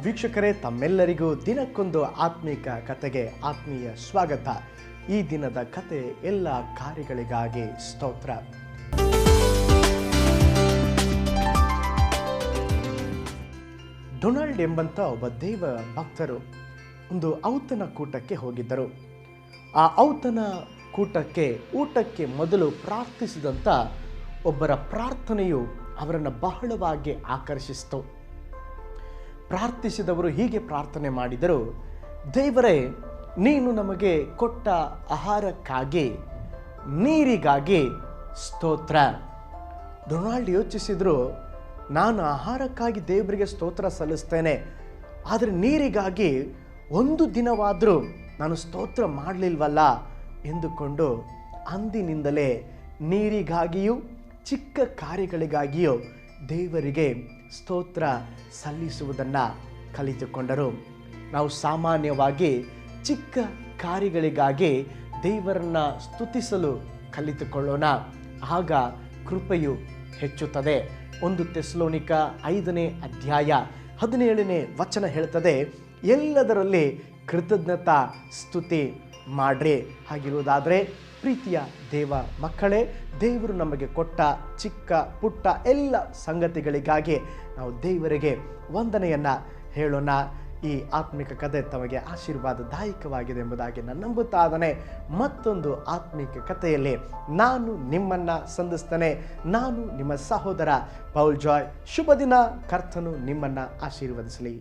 ವೀಕ್ಷಕರೇ, ತಮ್ಮೆಲ್ಲರಿಗೂ ದಿನಕ್ಕೊಂದು ಆತ್ಮೀಕ ಕತೆಗೆ ಆತ್ಮೀಯ ಸ್ವಾಗತ. ಈ ದಿನದ ಕತೆ ಎಲ್ಲ ಕಾರ್ಯಗಳಿಗಾಗಿ ಸ್ತೋತ್ರ. ಡೊನಾಲ್ಡ್ ಎಂಬಂತ ಒಬ್ಬ ದೇವ ಭಕ್ತರು ಒಂದು ಔತಣ ಕೂಟಕ್ಕೆ ಹೋಗಿದ್ದರು. ಆ ಔತಣ ಕೂಟಕ್ಕೆ ಊಟಕ್ಕೆ ಮೊದಲು ಪ್ರಾರ್ಥಿಸಿದಂಥ ಒಬ್ಬರ ಪ್ರಾರ್ಥನೆಯು ಅವರನ್ನು ಬಹಳವಾಗಿ ಆಕರ್ಷಿಸಿತು. ಪ್ರಾರ್ಥಿಸಿದವರು ಹೀಗೆ ಪ್ರಾರ್ಥನೆ ಮಾಡಿದರು: ದೇವರೇ, ನೀನು ನಮಗೆ ಕೊಟ್ಟ ಆಹಾರಕ್ಕಾಗಿ, ನೀರಿಗಾಗಿ ಸ್ತೋತ್ರ. ಡೊನಾಲ್ಡ್ ಯೋಚಿಸಿದ್ರು, ನಾನು ಆಹಾರಕ್ಕಾಗಿ ದೇವರಿಗೆ ಸ್ತೋತ್ರ ಸಲ್ಲಿಸ್ತೇನೆ, ಆದರೆ ನೀರಿಗಾಗಿ ಒಂದು ದಿನವಾದರೂ ನಾನು ಸ್ತೋತ್ರ ಮಾಡಲಿಲ್ವಲ್ಲ ಎಂದುಕೊಂಡು ಅಂದಿನಿಂದಲೇ ನೀರಿಗಾಗಿಯೂ ಚಿಕ್ಕ ಕಾರ್ಯಗಳಿಗಾಗಿಯೂ ದೇವರಿಗೆ ಸ್ತೋತ್ರ ಸಲ್ಲಿಸುವುದನ್ನು ಕಲಿತುಕೊಂಡರು. ನಾವು ಸಾಮಾನ್ಯವಾಗಿ ಚಿಕ್ಕ ಕಾರ್ಯಗಳಿಗಾಗಿ ದೇವರನ್ನು ಸ್ತುತಿಸಲು ಕಲಿತುಕೊಳ್ಳೋಣ, ಆಗ ಕೃಪೆಯು ಹೆಚ್ಚುತ್ತದೆ. 1 ಥೆಸಲೋನಿಕ 5ನೇ ಅಧ್ಯಾಯ 17ನೇ ವಚನ ಹೇಳ್ತದೆ, ಎಲ್ಲದರಲ್ಲಿ ಕೃತಜ್ಞತಾ ಸ್ತುತಿ ಮಾಡ್ರಿ. ಹಾಗಿರುವುದಾದರೆ ಪ್ರೀತಿಯ ದೇವ ಮಕ್ಕಳೇ, ದೇವರು ನಮಗೆ ಕೊಟ್ಟ ಚಿಕ್ಕ ಪುಟ್ಟ ಎಲ್ಲ ಸಂಗತಿಗಳಿಗಾಗಿ ನಾವು ದೇವರಿಗೆ ವಂದನೆಯನ್ನು ಹೇಳೋಣ. ಈ ಆತ್ಮಿಕ ಕಥೆ ತಮಗೆ ಆಶೀರ್ವಾದದಾಯಕವಾಗಿದೆ ಎಂಬುದಾಗಿ ನಾನು ನಂಬುತ್ತಾನೆ. ಮತ್ತೊಂದು ಆತ್ಮಿಕ ಕಥೆಯಲ್ಲಿ ನಾನು ನಿಮ್ಮನ್ನು ಸಂಧಿಸ್ತೇನೆ. ನಾನು ನಿಮ್ಮ ಸಹೋದರ ಪೌಲ್ ಜಾಯ್. ಶುಭ ದಿನ. ಕರ್ತನು ನಿಮ್ಮನ್ನು ಆಶೀರ್ವದಿಸಲಿ.